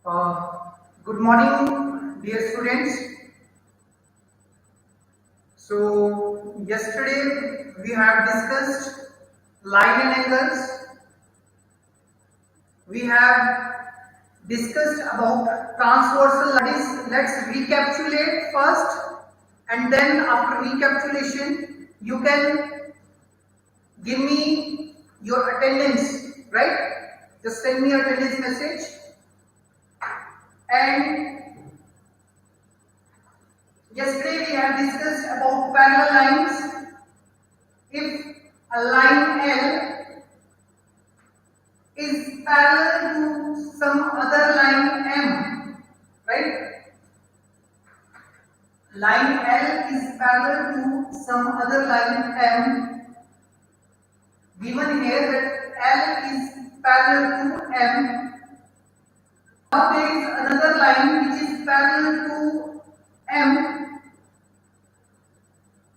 Uh, Good morning, dear students. So, yesterday we have discussed line and angles. We have discussed about transversal lines. Let's recapitulate first, and then after recapitulation, you can give me your attendance, right? Just send me your attendance message. And yesterday we have discussed about parallel lines. If a line L is parallel to some other line M, right? Line L is parallel to some other line M. Given here that L is parallel to M. Now there is another line which is parallel to M.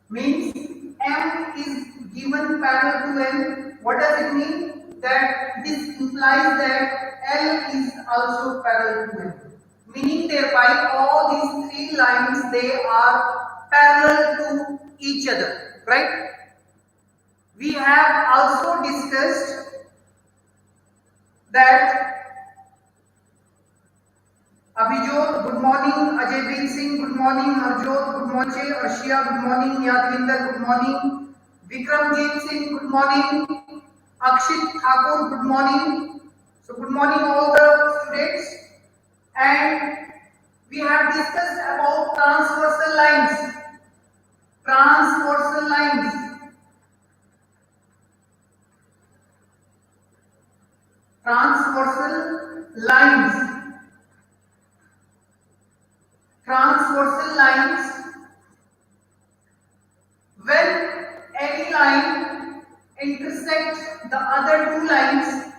Means M is given parallel to N. What does it mean? That this implies that L is also parallel to N. Meaning thereby all these three lines, they are parallel to each other, right? We have also discussed that Abhijot, good morning. Ajayveer Singh, good morning. Harjot, good morning. Arshia, good morning. Yadvinder, good morning. Vikramjit Singh, good morning. Akshit Thakur, good morning. So, good morning all the students. And we have discussed about transversal lines. Transversal lines. Transversal lines. Transversal lines, when any line intersects the other two lines,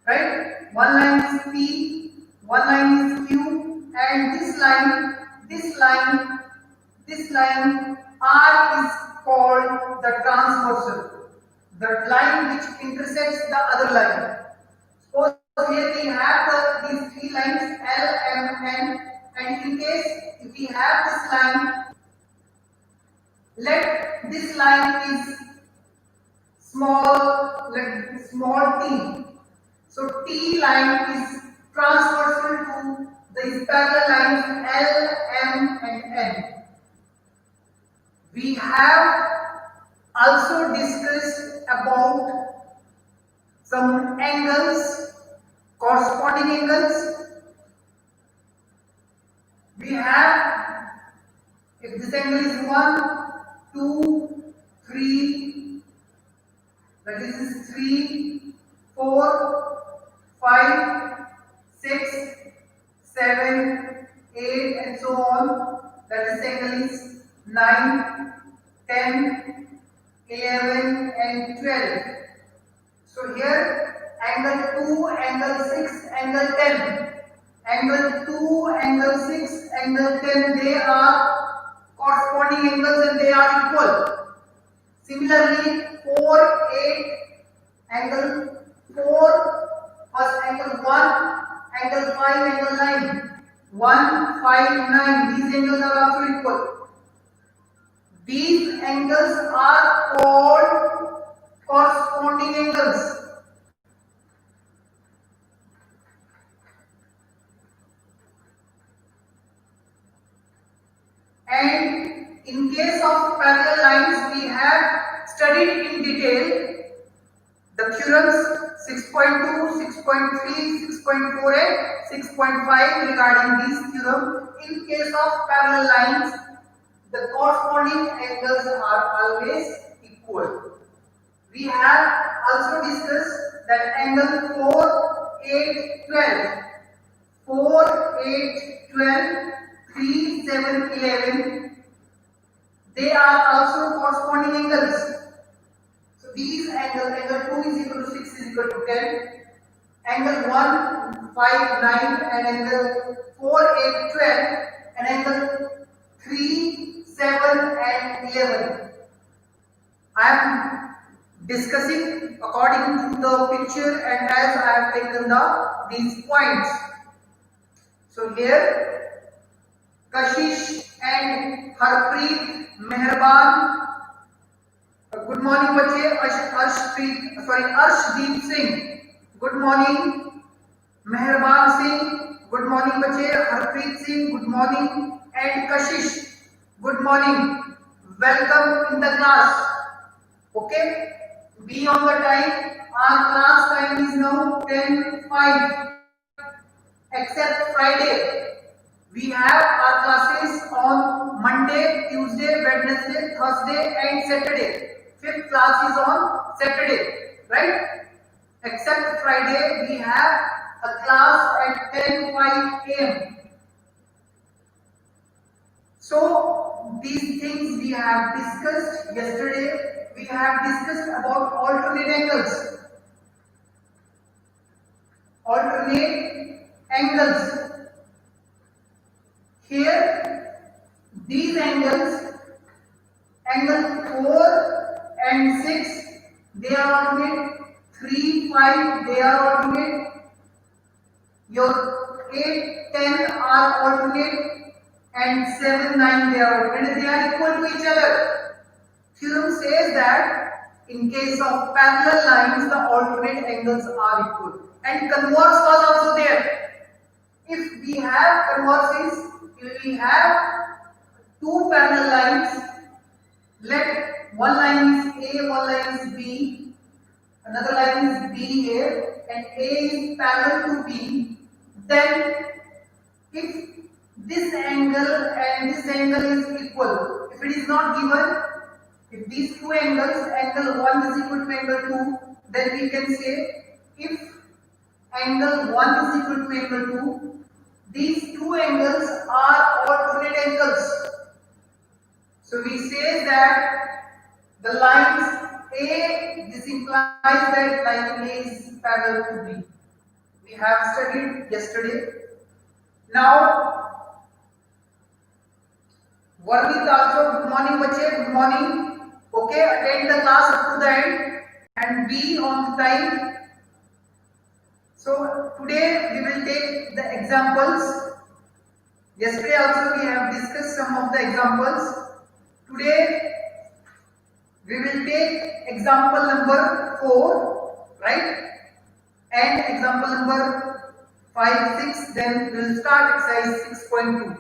right? One line is P, one line is Q, and this line R is called the transversal, the line which intersects the other line. Suppose here we have these three lines L, M, N. And in case if we have this line, let this line is small, let small t. So T line is transversal to these parallel lines L, M, and N. We have also discussed about some angles, corresponding angles. We have, if this angle is 1, 2, 3, that is 3, 4, 5, 6, 7, 8, and so on. That is angle is 9, 10, 11, and 12. So here angle 2, angle 6, angle 10. Angle 2, angle 6, angle 10, they are corresponding angles and they are equal. Similarly, 4, 8, angle 4 plus angle 1, angle 5, angle 9. 1, 5, 9, these angles are also equal. These angles are called corresponding angles. And in case of parallel lines, we have studied in detail the theorems 6.2, 6.3, 6.4 and 6.5 regarding these theorems. In case of parallel lines, the corresponding angles are always equal. We have also discussed that angle 4, 8, 12, 4, 8, 12, 3, 7, 11, they are also corresponding angles. So these angles, angle 2 is equal to 6 is equal to 10, angle 1, 5, 9, and angle 4, 8, 12, and angle 3, 7, and 11. I am discussing according to the picture and as I have taken these points. So here Kashish and Harpreet Meherban. Good morning बच्चे. Arshdeep Singh. Good morning. Meherban Singh. Good morning बच्चे. Harpreet Singh. Good morning. And Kashish. Good morning. Welcome in the class. Okay. Be on the time. Our class time is now 10:05. Except Friday. We have our classes on Monday, Tuesday, Wednesday, Thursday and Saturday. Fifth class is on Saturday, right? Except Friday, we have a class at 10:05 a.m. So, these things we have discussed yesterday. We have discussed about alternate angles. Alternate angles. Here, these angles, angle 4 and 6, they are alternate. 3, 5, they are alternate. Your 8, 10 are alternate, and 7, 9 they are alternate. They are equal to each other. Theorem says that in case of parallel lines, the alternate angles are equal. And converse was also there. If we have converses, we have two parallel lines. Let one line is A, one line is B, another line is B here, and A is parallel to B. Then, if this angle and this angle is equal, if it is not given, if these two angles, angle 1 is equal to angle 2, then we can say if angle 1 is equal to angle 2, these two angles are alternate angles. So we say that the lines A, this implies that line A is parallel to B. We have studied yesterday. Now, Varmit also, good morning bache, good morning. Okay, attend the class up to the end and be on time. So today we will take the examples. Yesterday also we have discussed some of the examples. Today we will take example number 4, right? And example number 5, 6. Then we will start exercise 6.2.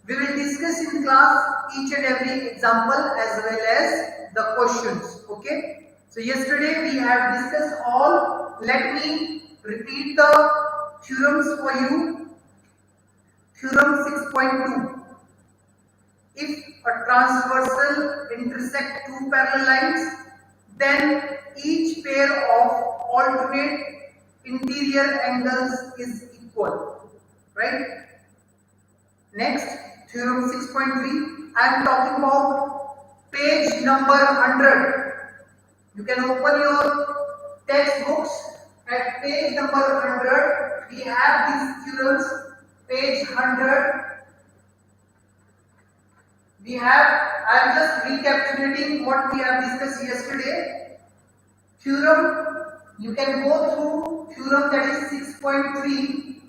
We will discuss in class each and every example as well as the questions. Okay. So yesterday we have discussed all. Let me repeat the theorems for you. Theorem 6.2. If a transversal intersect two parallel lines, then each pair of alternate interior angles is equal. Right? Next, theorem 6.3. I am talking about page number 100. You can open your textbooks at page number 100. We have these theorems. Page 100. We have, I am just recapitulating what we have discussed yesterday. Theorem, you can go through theorem that is 6.3.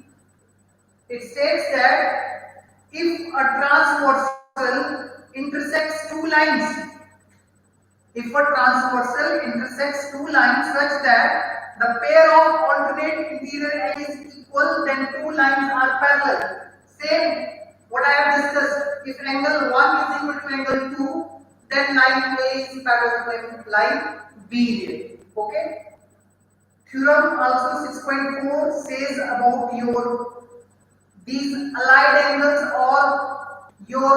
It states that if a transversal intersects two lines, such that the pair of alternate interior angles is equal, then two lines are parallel. Same what I have discussed. If angle 1 is equal to angle 2, then line A is parallel to line B here. Okay. Theorem also 6.4 says about these allied angles or your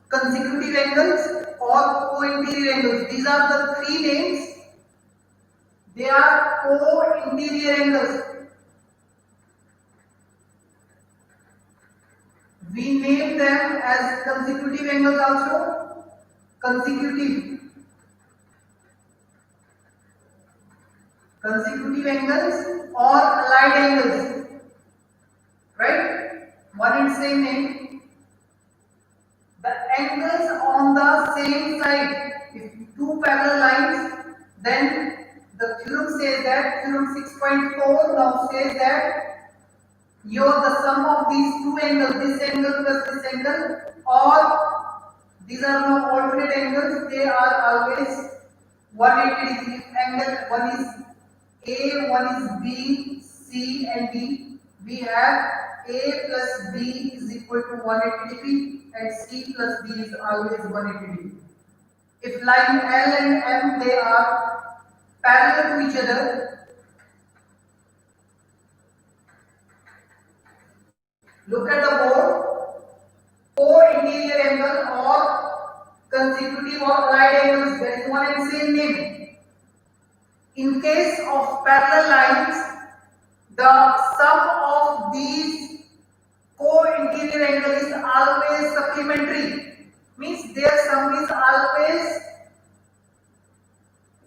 consecutive angles or co-interior angles. These are the three names. They are co-interior angles. We name them as consecutive angles also. Consecutive angles or allied angles. Right? One and same name. The angles on the same side. If two parallel lines, then the theorem says that, theorem 6.4 now says that the sum of these two angles, this angle plus this angle, or these are no alternate angles, they are always 180 degree angle. One is A, one is B, C and D. We have A plus B is equal to 180 degree and C plus D is always 180 degree. If line L and M, they are parallel to each other, look at the board, co-interior angle or consecutive or allied angles, there is one and same name. In case of parallel lines, the sum of these co-interior angle is always supplementary. Means their sum is always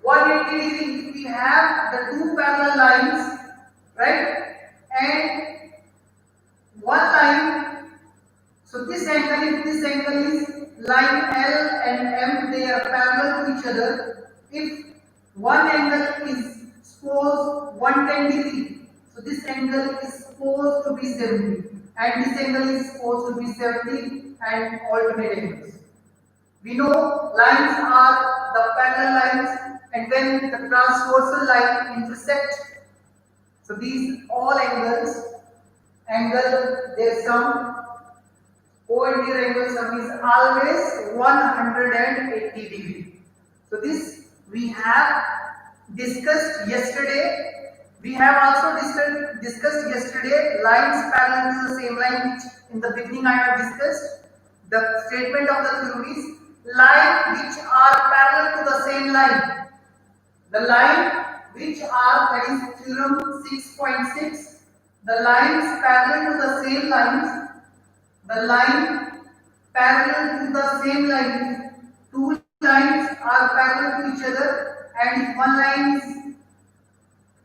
180 degree. If we have the two parallel lines, right, and one line, so this angle, if this angle is line L and M, they are parallel to each other. If one angle is supposed 110 degree, so this angle is supposed to be 70 and this angle is supposed to be 70 and alternate angles. We know lines are the parallel lines and when the transversal line intersect, so these all angles, their sum, co-interior angle sum is always 180 degree. So this we have discussed yesterday. We have also discussed yesterday lines parallel to the same line, which in the beginning I have discussed. The statement of the theorem is line which are parallel to the same line. The line which are, that is theorem 6.6, the lines parallel to the same lines, the line parallel to the same line, two lines are parallel to each other and if one line is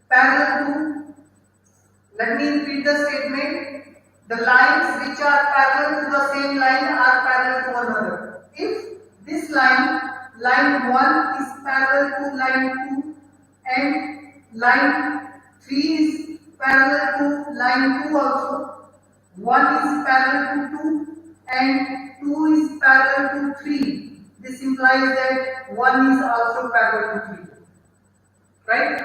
parallel to, let me repeat the statement, the lines which are parallel to the same line are parallel to one another. If this line 1 is parallel to line 2 and line 3 is parallel to line 2 also, 1 is parallel to 2 and 2 is parallel to 3. This implies that 1 is also parallel to 3. Right?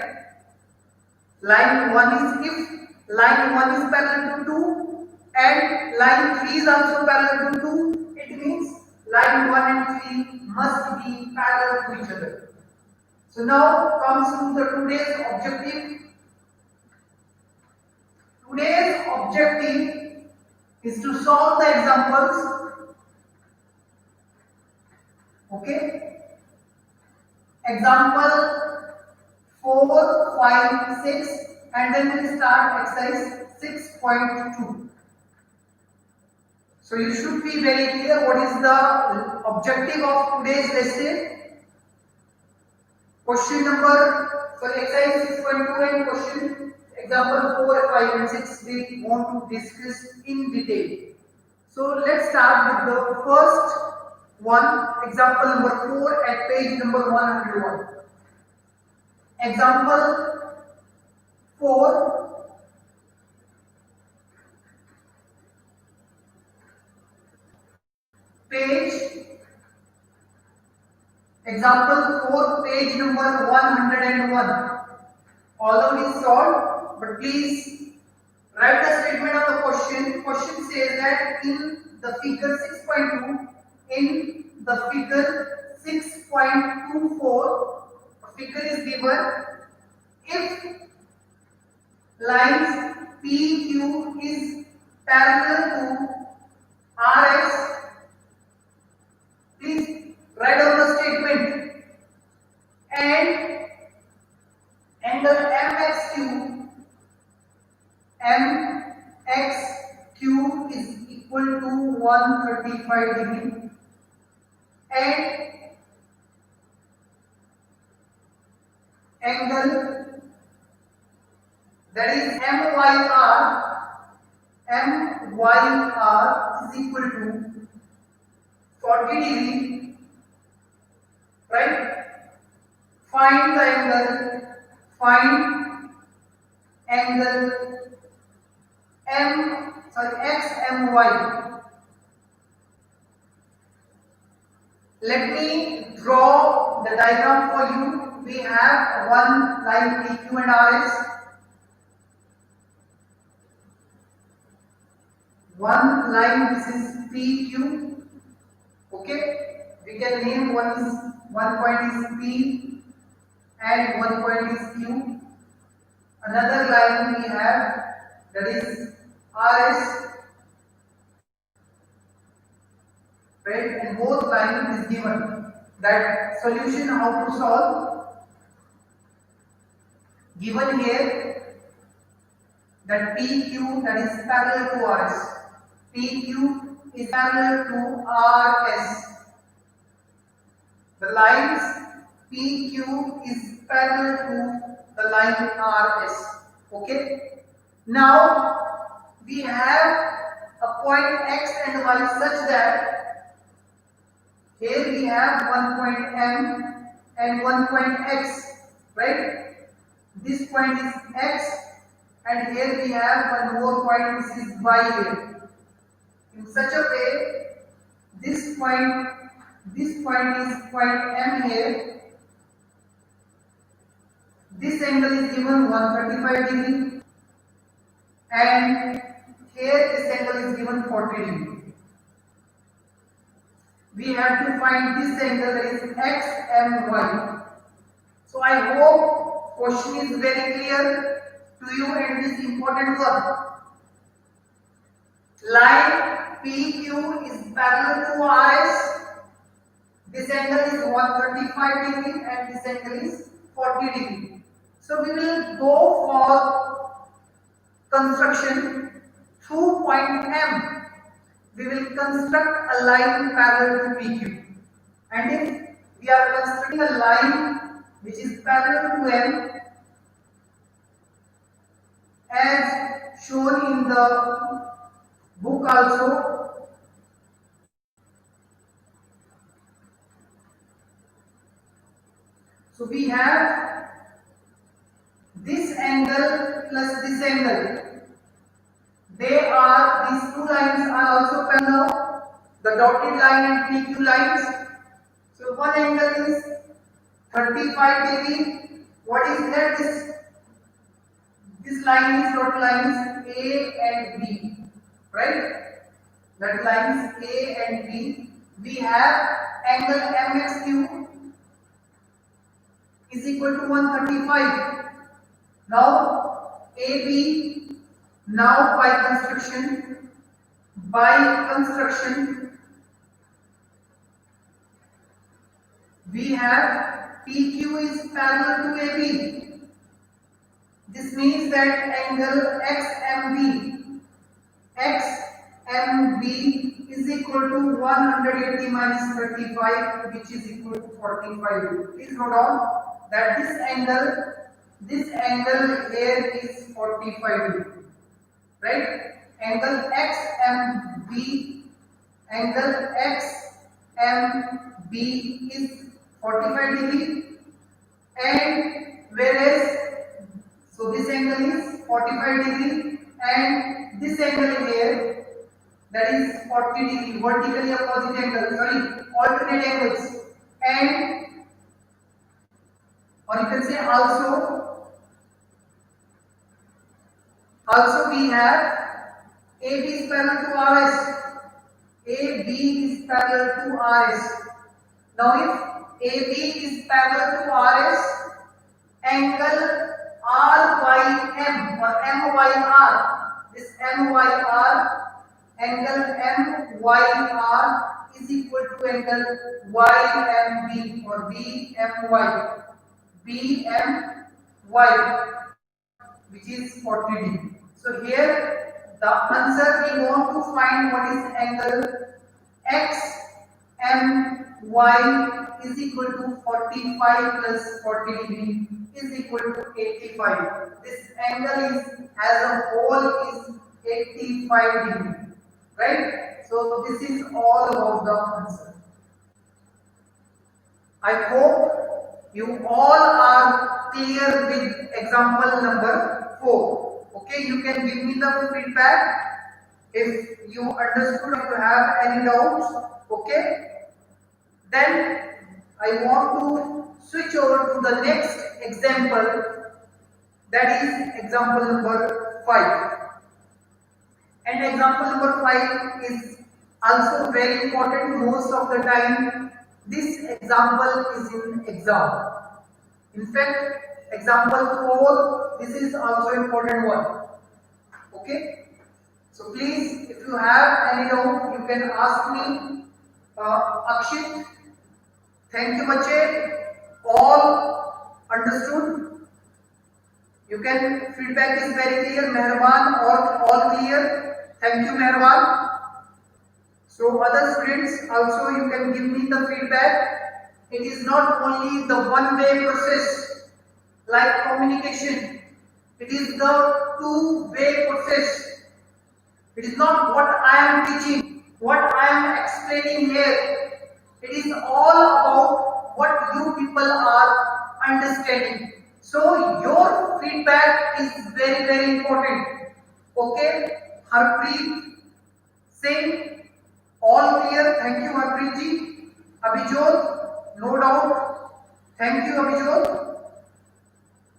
Line 1 is, if line 1 is parallel to 2 and line 3 is also parallel to 2, it means line 1 and 3 must be parallel to each other. So now comes to the today's objective. Today's objective is to solve the examples. Okay? Example 4, 5, 6 and then we start exercise 6.2. So you should be very clear what is the objective of today's lesson. Question number, exercise 6.2 and question example 4, 5 and 6 we want to discuss in detail. So let's start with the first one, example number 4 at page number 101. Example 4, example 4, page number 101. Although it is solved, but please write the statement of the question. Question says that in the figure 6.2, in the figure 6.24, a figure is given. If lines PQ is parallel to RS, please write down the statement, and angle MXQ is equal to 135 degree and angle, that is MYR is equal to 40 degree, right? Find angle Let me draw the diagram for you. We have one line PQ and RS, one line, this is PQ. Okay, we can name one point is P and one point is Q. Another line we have, that is RS, right? And both line is given. That solution how to solve, given here, that PQ, that is parallel to RS. PQ is parallel to RS. The lines PQ is parallel to the line RS. Okay. Now we have a point X and Y such that here we have one point M and one point X, right? This point is X and here we have one more point, this is Y here. In such a way, this point is point M here. This angle is given 135 degree and here this angle is given 40 degree. We have to find this angle, that is XMY. So I hope question is very clear to you and this important one. Line PQ is parallel to RS. This angle is 135 degree and this angle is 40 degree. So we will go for construction through point M. We will construct a line parallel to PQ. And if we are constructing a line which is parallel to M, as shown in the book also, so we have this angle plus this angle. These two lines are also parallel, the dotted line and PQ lines. So one angle is 35 degree. What is that? This line is dotted lines A and B, right? That lines A and B. We have angle MXQ is equal to 135. Now AB, now by construction, we have PQ is parallel to AB. This means that angle XMB is equal to 180 minus 35, which is equal to 45. Please note down that this angle here is 45, right? Angle XMB is 45 degree, and whereas so this angle is 45 degree and this angle here, that is 40 degree, vertically opposite angle, alternate angles. And or you can say also we have AB is parallel to RS. AB is parallel to RS. Now if AB is parallel to RS, angle RYM or MYR, this MYR, angle MYR is equal to angle YMB or BMY, which is 40 degree. So here the answer, we want to find what is angle XMY is equal to 45 plus 40 degree is equal to 85. This angle is as a whole is 85 degree, right? So this is all about the answer. I hope you all are clear with example number 4. Okay, you can give me the feedback if you understood or you have any doubts. Okay. Then I want to switch over to the next example, that is example number 5. And example number 5 is also very important. Most of the time this example is in exam. In fact, example 4, this is also important one. Okay. So please, if you have any doubt, you can ask me. Akshit, thank you, bache. All understood? You can, feedback is very clear. Mehraban, all clear. Thank you, Mehraban. So other students also, you can give me the feedback. It is not only the one-way process like communication. It is the two-way process. It is not what I am teaching, what I am explaining here. It is all about what you people are understanding. So your feedback is very, very important. Okay, Harpreet, same, all clear. Thank you, Harpreet ji. Abhijot, no doubt. Thank you, Abhijot.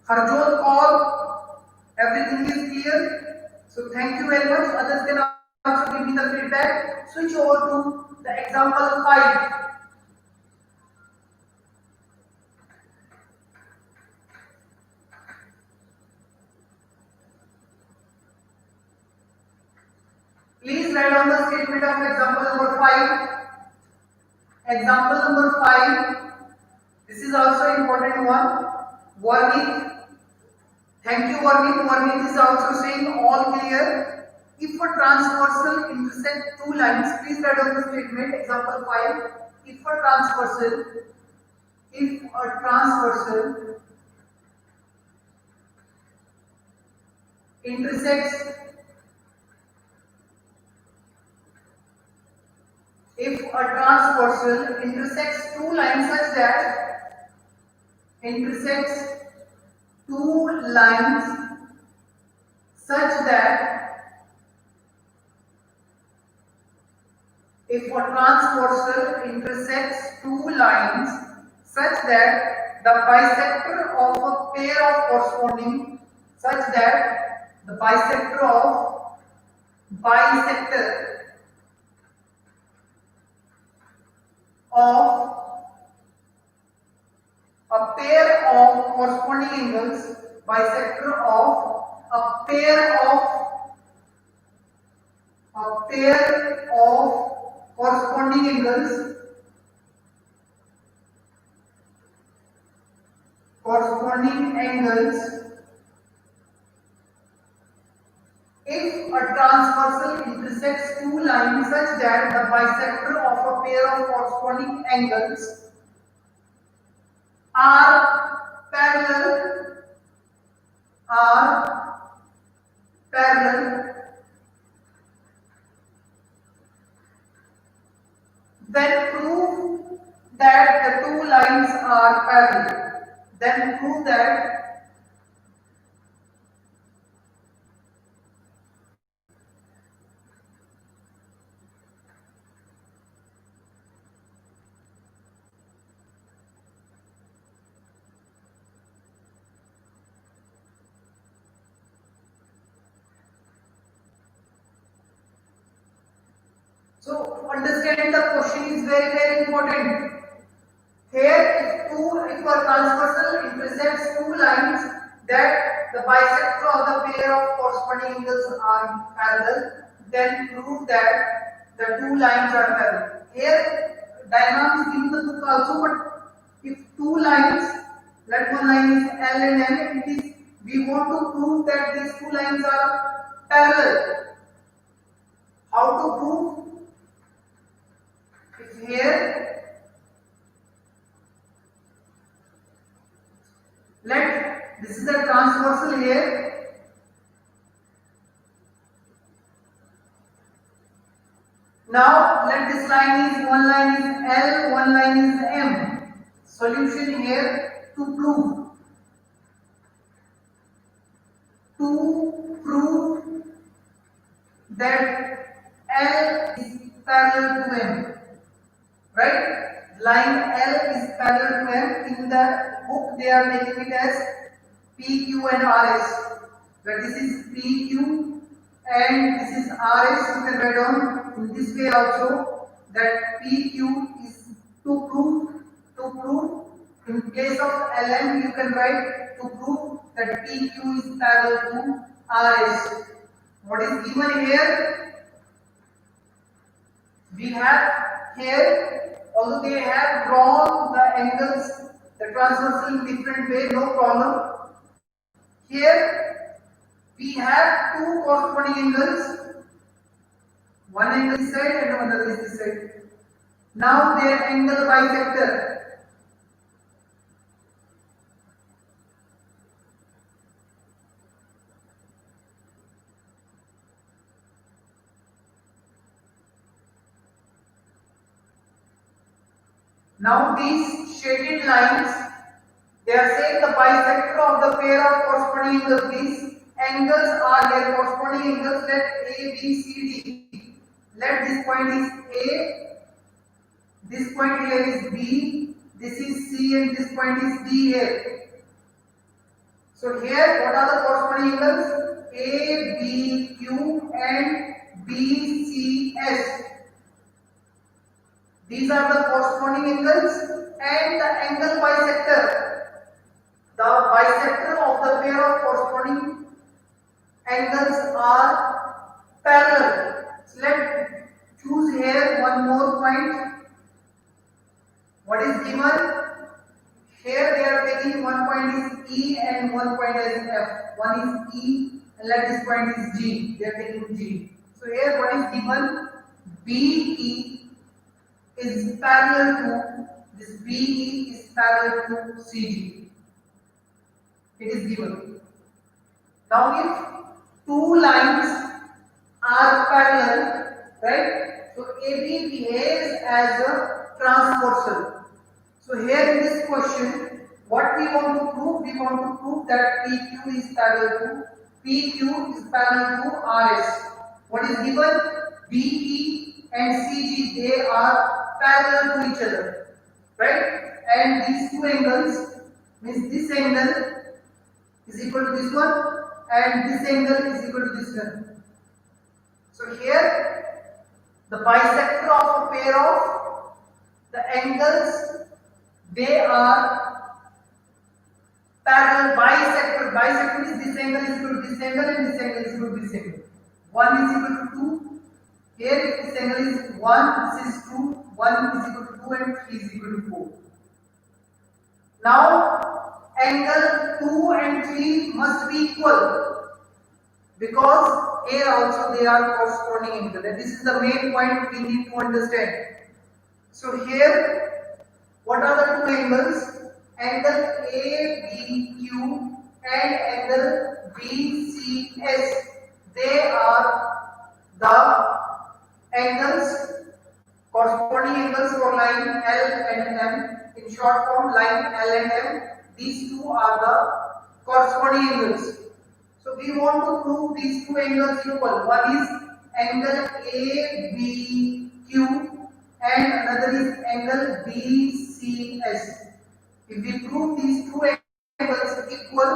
Harjot, all, everything is clear. So thank you very much. Others can also give me the feedback. Switch over to the example 5. Please write down the statement of example number 5. Example number 5. This is also important one. Varnit. Thank you, Varnit. Varnit is also saying all clear. If a transversal intersect two lines, please write down the statement. Example 5. If a transversal intersects two lines such that if a transversal intersects two lines such that the bisector of a pair of corresponding of a pair of corresponding angles, bisector of a pair of corresponding angles, if a transversal intersects two lines such that the bisector of a pair of corresponding angles are parallel, then prove that the two lines are parallel. So understand the question is very, very important. Here, if a transversal intersects two lines that the bisector of the pair of corresponding angles are parallel, then prove that the two lines are parallel. Here, diagram is given in the book also, but if two lines, let one line is L and M, we want to prove that these two lines are parallel. How to prove? If here, this is a transversal here. Now let this line is, one line is L, one line is M. Solution here to prove that L is parallel to M. Right? line L is parallel to M. In the book they are taking it as PQ and RS. But this is PQ and this is RS. You can write down in this way also that PQ is to prove in case of LM you can write to prove that PQ is parallel to RS. What is given here? We have here, although they have drawn the angles, the transversal in different way, no problem. Here we have two corresponding angles, one angle this side and another is this side. Now their angle bisector. Now these shaded lines, they are saying the bisector of the pair of corresponding angles. These angles are here corresponding angles. Let A, B, C, D. Let this point is A, this point here is B, this is C and this point is D here. So here what are the corresponding angles? A, B, Q and B, C, S. These are the corresponding angles and the angle bisector. The bisector of the pair of corresponding angles are parallel. So let's choose here one more point. What is given? Here they are taking one point is E and one point is F. One is E and let this point is G. They are taking G. So here what is given? BE is parallel to this BE is parallel to CG. It is given. Now if two lines are parallel, right? So AB behaves as a transversal. So here in this question, what we want to prove? We want to prove that PQ is parallel to RS. What is given? BE and CG, they are parallel to each other, right? And these two angles means this angle is equal to this one and this angle is equal to this one. So here the bisector of a pair of the angles, they are parallel. Bisector is this angle is equal to this angle and this angle is equal to this angle. 1 is equal to 2. Here this angle is 1, this is 2, 1 is equal to 2 and 3 is equal to 4. Now angle 2 and 3 must be equal because here also they are corresponding angles. And this is the main point we need to understand. So here what are the two angles? Angle ABQ and angle BCS. They are the angles, corresponding angles for line L and M. In short form, line L and M. These two are the corresponding angles. So we want to prove these two angles equal. One is angle ABQ and another is angle BCS. If we prove these two angles equal,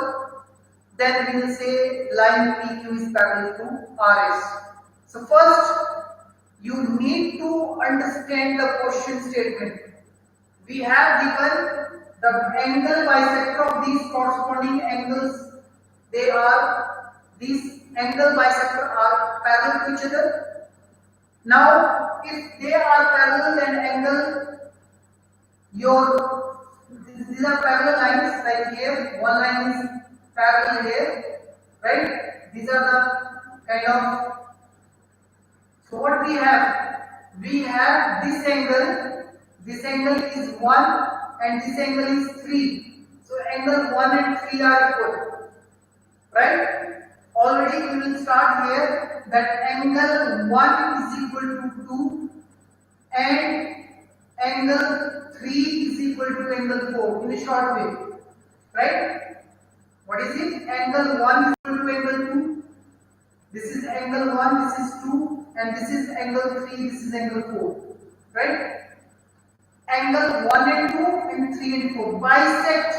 then we will say line PQ is parallel to RS. So first, you need to understand the question statement. We have given the angle bisector of these corresponding angles. These angle bisector are parallel to each other. Now, if they are parallel, then angle these are parallel lines like here. One line is parallel here, right? These are the kind of. So what we have? We have this angle. This angle is 1 and this angle is 3. So angle 1 and 3 are equal, right? Already we will start here that angle 1 is equal to 2 and angle 3 is equal to angle 4 in a short way, right? What is it? Angle 1 is equal to angle 2. This is angle 1, this is 2 and this is angle 3, this is angle 4, right? angle 1 and 2 and 3 and 4. Bisect.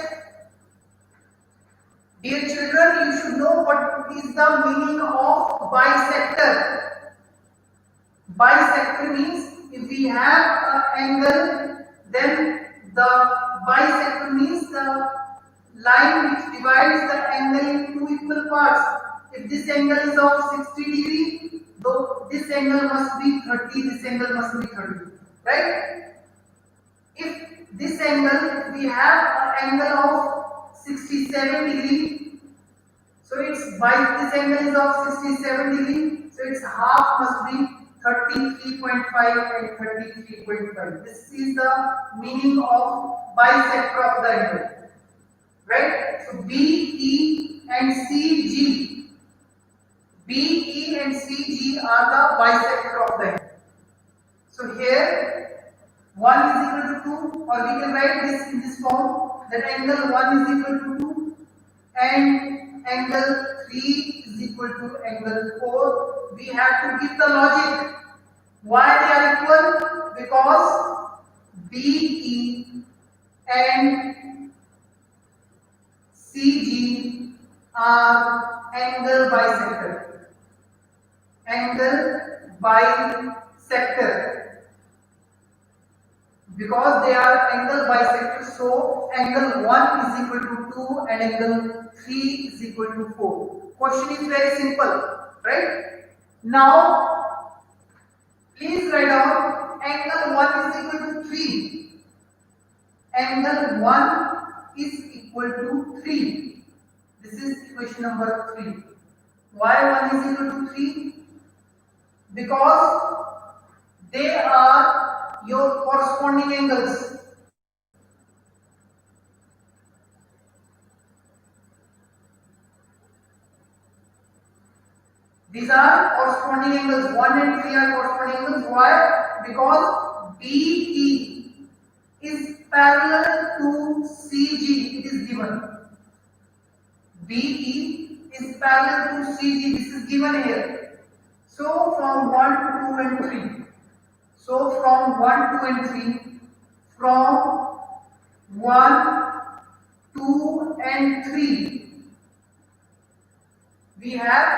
Dear children, you should know what is the meaning of bisector. Bisector means if we have an angle, then the bisector means the line which divides the angle in two equal parts. If this angle is of 60 degree, though this angle must be 30, this angle must be 30, right? If this angle, we have an angle of 67 degree, so it's by this angle is of 67 degree, so its half must be 33.5 and 33.5. This is the meaning of bisector of the angle, right? So BE and CG, BE and CG are the bisector of the angle. So here 1 is equal to 2, or we can write this in this form, that angle 1 is equal to 2 and angle 3 is equal to angle 4. We have to give the logic. Why they are equal? Because BE and CG are angle bisector. Angle bisector. Because they are angle bisectors, so angle 1 is equal to 2 and angle 3 is equal to 4. Question is very simple, right? Now, please write down angle 1 is equal to 3. Angle 1 is equal to 3. This is equation number 3. Why 1 is equal to 3? Because they are your corresponding angles. These are corresponding angles. 1 and 3 are corresponding angles. Why? Because BE is parallel to CG. It is given. BE is parallel to CG. This is given here. So from 1, 2 and 3. So from 1, 2 and 3, from 1, 2 and 3, we have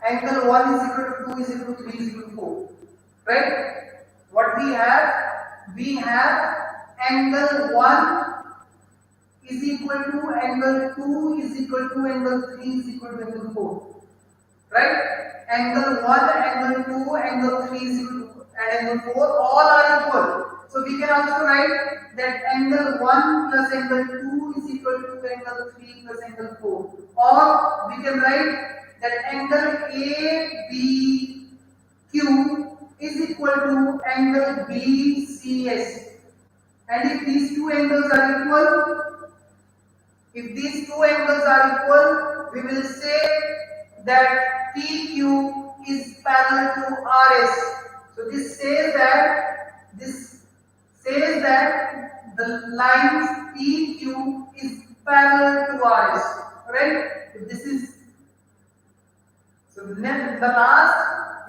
angle 1 is equal to 2 is equal to 3 is equal to 4, right? What we have? We have angle 1 is equal to angle 2 is equal to angle 3 is equal to angle 4, right? Angle 1, angle 2, angle 3 is equal to and angle 4, all are equal. So we can also write that angle 1 plus angle 2 is equal to angle 3 plus angle 4. Or we can write that angle ABQ is equal to angle BCS. And if these two angles are equal, we will say that PQ is parallel to RS. So this says that the lines PQ is parallel to RS, right? If this is so, then the last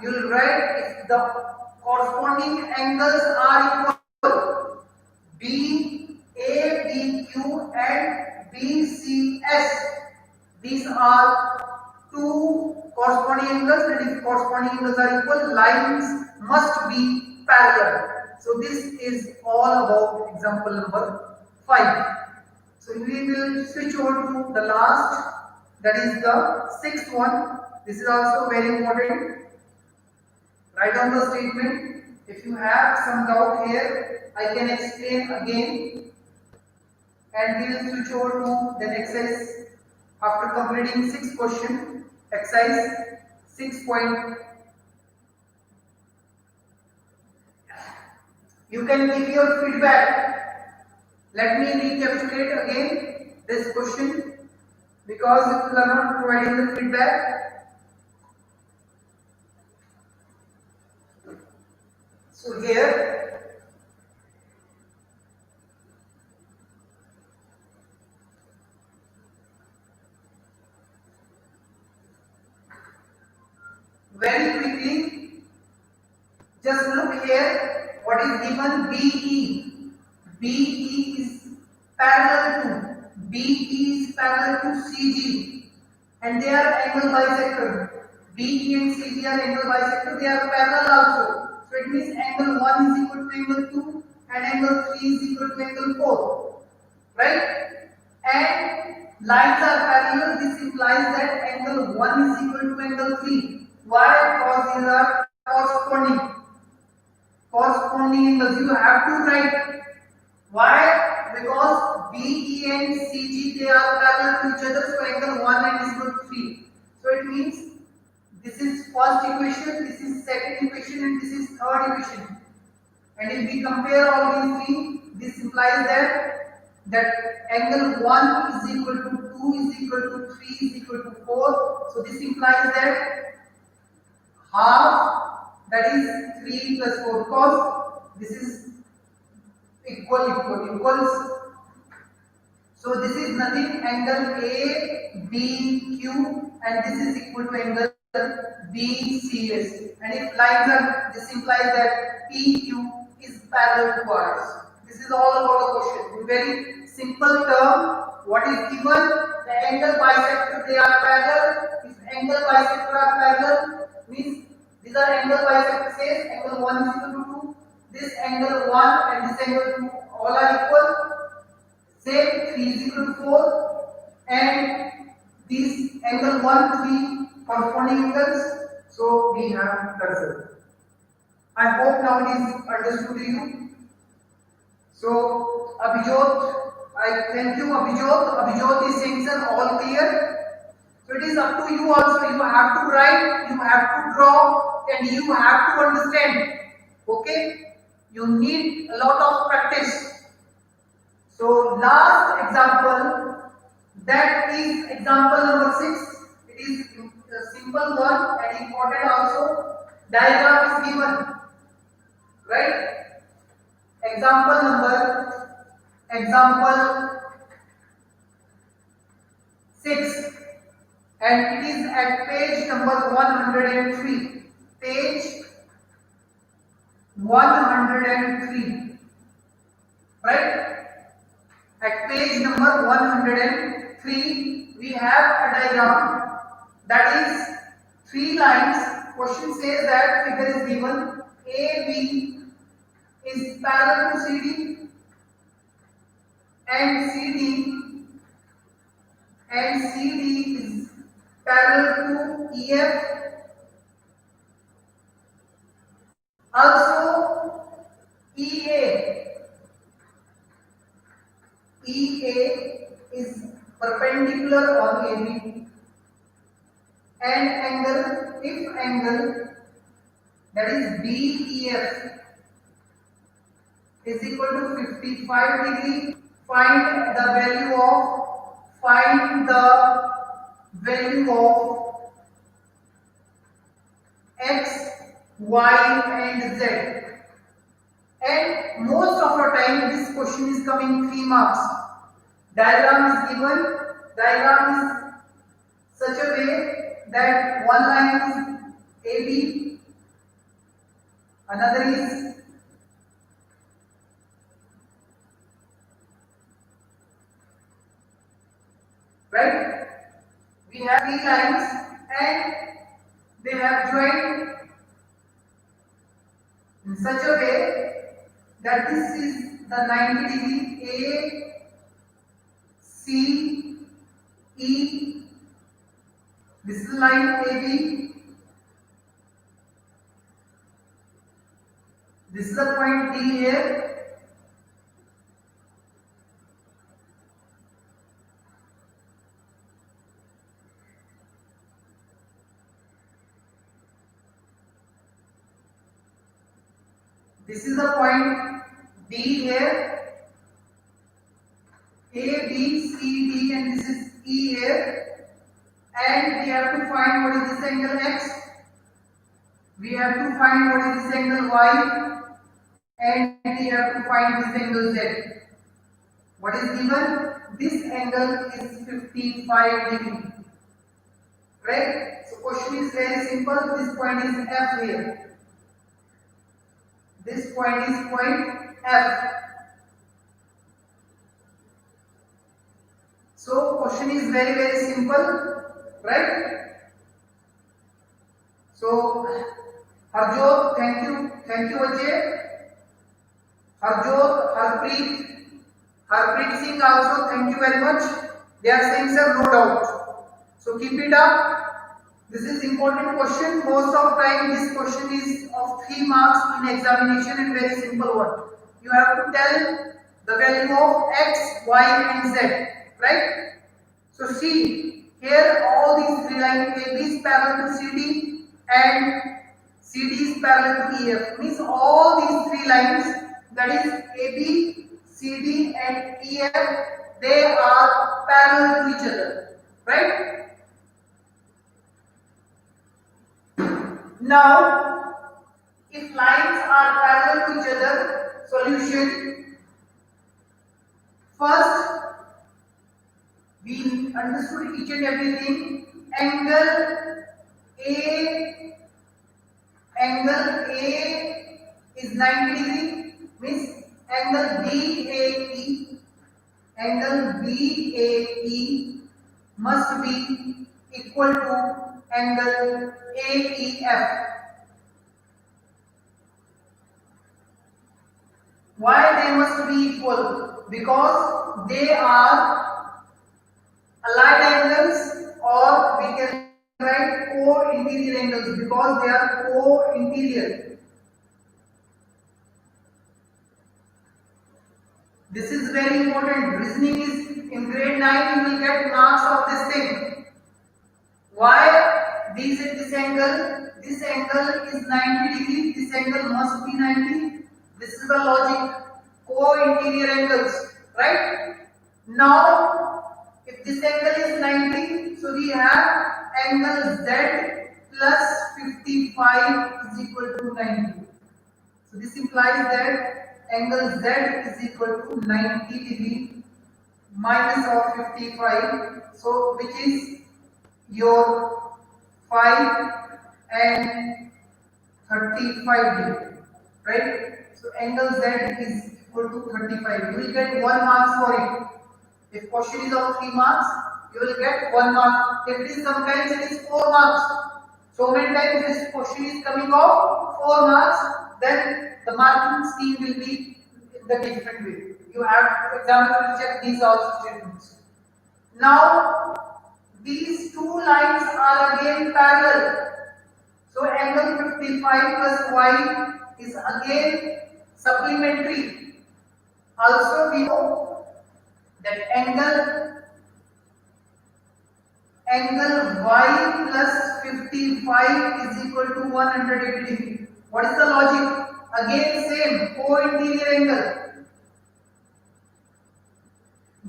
you will write if the corresponding angles are equal. BABQ and BCS. These are two corresponding angles, and if corresponding angles are equal, lines must be parallel. So this is all about example number 5. So we will switch over to the last, that is the sixth one. This is also very important. Write down the statement. If you have some doubt here, I can explain again, and we will switch over to the exercise after completing 6 question. Exercise 6 point. You can give your feedback. Let me recapitulate again this question, because if you are not providing the feedback, so here very quickly, just look here what is given BE. BE is parallel to CG, and they are angle bisector. BE and CG are angle bisector. They are parallel also. So it means angle 1 is equal to angle 2 and angle 3 is equal to angle 4. Right? And lines are parallel. This implies that angle 1 is equal to angle 3. Why? Because these are corresponding. Corresponding angles. You have to write. Why? Because BE and CG, they are parallel to each other, so angle 1 and is equal to 3. So it means this is first equation, this is second equation, and this is third equation. And if we compare all these three, this implies that angle 1 is equal to 2 is equal to 3 is equal to 4. So this implies that half, that is 3 plus 4, because this is equals. So this is nothing, angle ABQ, and this is equal to angle BCS. And if lines are, this implies that PQ is parallel to ours. This is all about the question. In very simple term, what is given? The angle bisector, they are parallel. If angle bisector are parallel, means these are angle bisector, says angle 1 is equal to 2. This angle 1 and this angle 2 all are equal. Say 3 is equal to 4, and these angle 1, 3 corresponding angles. So we have the result. I hope now it is understood to you. So Abhijot, I thank you, Abhijot. Abhijot is saying, sir, all clear. So it is up to you also. You have to write, you have to draw, and you have to understand. Okay? You need a lot of practice. So last example, that is example number 6. It is a simple one and important also. Diagram is given, right? Example 6, and it is at page number 103. Page 103, right? At page number 103, we have a diagram that is 3 lines. Question says that figure is given. AB is parallel to CD, and CD is parallel to EF. Also, EA is perpendicular on AB, and angle that is BEF is equal to 55 degree. Find the value of X, Y and Z. And most of the time this question is coming 3 marks. Diagram is given. Diagram is such a way that one line is AB, another is right. We have 3 lines and they have joined in such a way that this is the 90 degree A, C, E. This is line AB. This is the point D here. This is the point D here. A, B, C, D, and this is E here. And we have to find what is this angle X. We have to find what is this angle Y. And we have to find this angle Z. What is given? This angle is 55 degree. Right? So question is very simple. This point is F here. This point is point F. So question is very simple, right? So Harjot, thank you Ajay. Harjot, Harpreet Singh also, thank you very much. They are saying sir, no doubt. So keep it up. This is important question. Most of time this question is of 3 marks in examination and very simple one. You have to tell the value of x, y and z, right? So see, here all these three lines, AB is parallel to CD and CD is parallel to EF. Means all these three lines, that is AB, CD and EF, they are parallel to each other, right? Now, if lines are parallel to each other, solution. First, we understood each and everything. A angle A is 90 degree, means angle BAE must be equal to angle AEF. Why they must be equal? Because they are allied angles, or we can write co-interior angles because they are co-interior. This is very important. Reasoning is in grade 9 you will get marks of this thing. Why this angle is 90 degree, this angle must be 90. This is the logic. Co-interior angles, right? Now, if this angle is 90, so we have angle Z plus 55 is equal to 90. So this implies that angle Z is equal to 90 degree minus of 55. So which is your 5 and 35 degree, right? So angle Z is equal to 35. You will get 1 mark for it. If question is of 3 marks, you will get 1 mark. If it is sometimes it is 4 marks. So many times this question is coming off 4 marks, then the marking scheme will be in the different way. You have to example check these all statements. Now these two lines are again parallel. So angle 55 plus y is again supplementary. Also we know that angle y plus 55 is equal to 180 degree. What is the logic? Again same co-interior angle.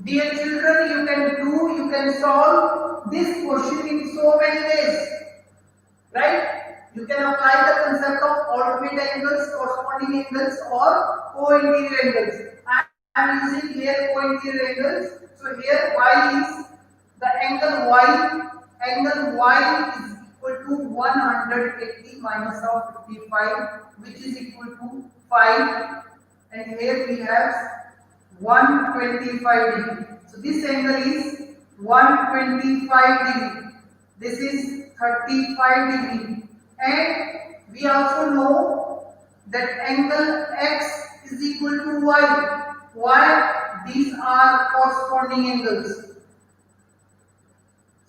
Dear children, you can solve this question in so many ways, right? You can apply the concept of alternate angles, corresponding angles, or co-interior angles. I am using here co-interior angles. So here y is the angle y. Angle y is equal to 180 minus of 55, which is equal to 5. And here we have 125 degree. So this angle is 125 degree. This is 35 degree. And we also know that angle x is equal to y. Why? These are corresponding angles.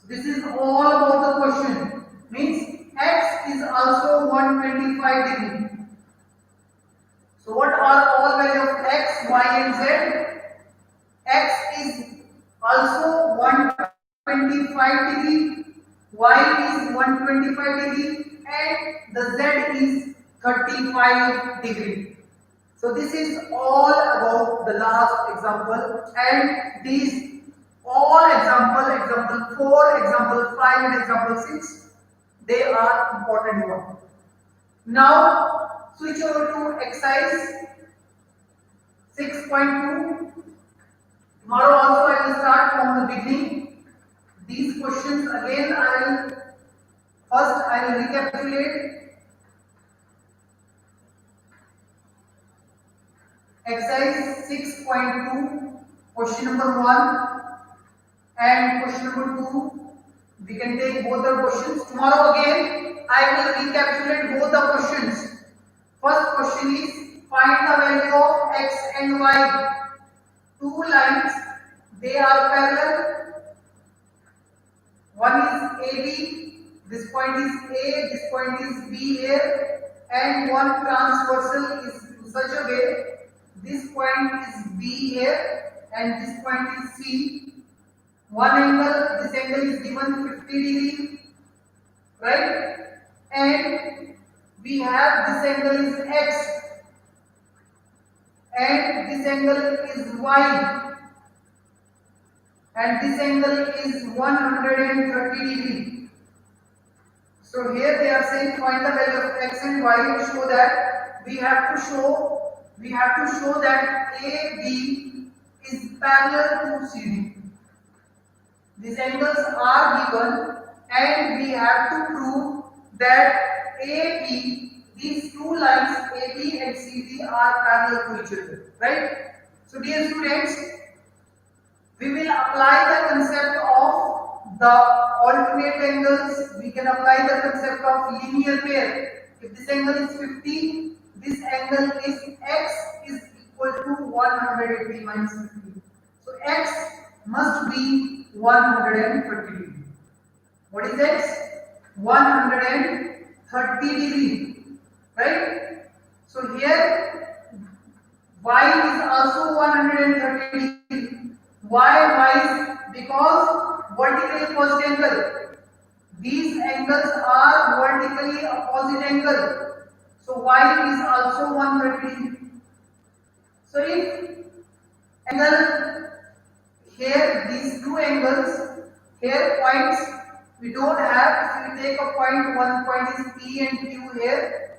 So this is all about the question. Means x is also 125 degree. So what are all values of x, y and z? X is also 125 degree, y is 125 degree and the z is 35 degree. So this is all about the last example, and these all example 4, example 5 and example 6, they are important one. Now switch over to exercise 6.2. Tomorrow also I will start from the beginning. These questions again I will recapitulate. Exercise 6.2, question number 1. And question number 2, we can take both the questions. Tomorrow again, I will recapitulate both the questions. First question is, find the value of x and y. Two lines, they are parallel. One is AB, this point is A, this point is B here, and one transversal is in such a way, this point is B here and this point is C. One angle, this angle is given 50 degree, right? And we have this angle is X and this angle is Y and this angle is 130 degree. So here they are saying find the value of x and y. Show that we have to show that AB is parallel to CD. These angles are given and we have to prove that AB, these two lines AB and CD are parallel to each other, right? So dear students, we will apply the concept of the alternate angles. We can apply the concept of linear pair. If this angle is 50, this angle is x is equal to 180 minus 50. So x must be 130 degree. What is x? 130 degree, right? So here y is also 130 degree. Why? Because vertically opposite angle. These angles are vertically opposite angle. So y is also 130. So if angle here, these two angles, here points we don't have. If we take a point, one point is P and Q here.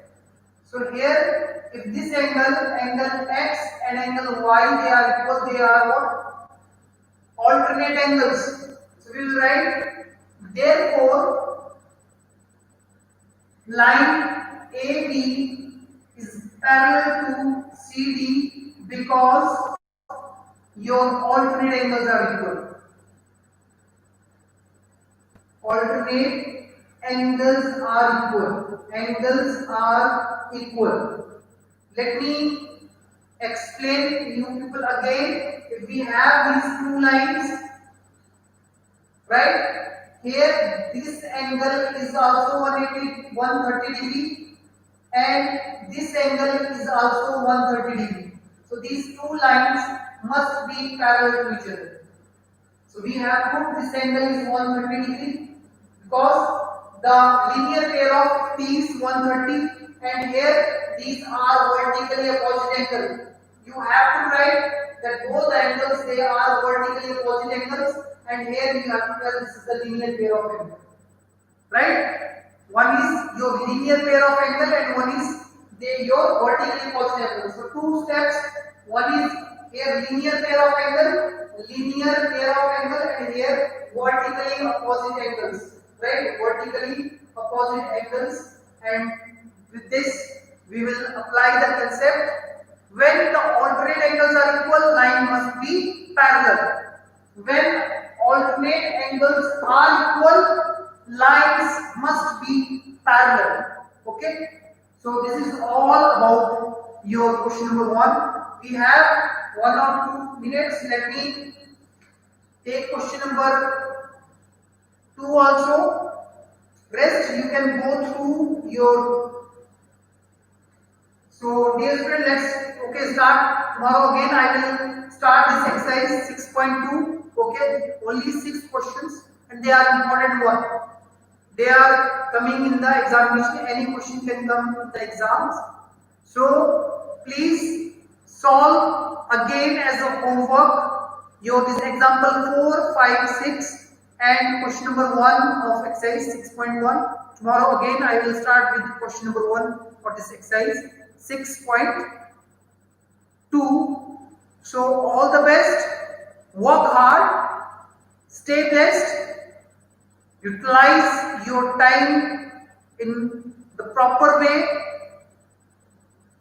So here, if this angle x and angle y, they are equal, they are what? Alternate angles. So we will write, therefore, line AB is parallel to CD because your alternate angles are equal. Alternate angles are equal. Angles are equal. Let me explain you people again. If we have these two lines, right? Here this angle is also 130 degree and this angle is also 130 degree. So these two lines must be parallel to each other. So we have put this angle is 130 degree because the linear pair of P is 130 and here these are vertically opposite angle. You have to write that both angles they are vertically opposite angles and here you have to tell this is the linear pair of angle. Right? One is your linear pair of angle and one is your vertically opposite angle. So two steps. One is here linear pair of angle and here vertically opposite angles. Right? Vertically opposite angles, and with this we will apply the concept. When the alternate angles are equal, line must be parallel. When alternate angles are equal, lines must be parallel. Okay? So this is all about your question number 1. We have 1 or 2 minutes. Let me take question number 2 also. Rest you can go through your. So dear student, let's start. Tomorrow again I will start this exercise 6.2. Okay, only 6 questions and they are important one. They are coming in the examination. Any question can come in the exams. So please solve again as a homework this example 4, 5, 6 and question number 1 of exercise 6.1. Tomorrow again I will start with question number 1 for this exercise 6.2. So all the best, work hard, stay blessed, utilize your time in the proper way,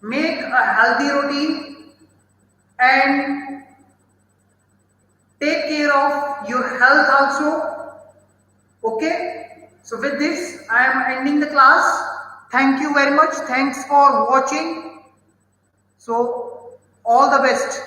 make a healthy routine and take care care of your health also. Okay, so with this I am ending the class. Thank you very much. Thanks for watching. So all the best.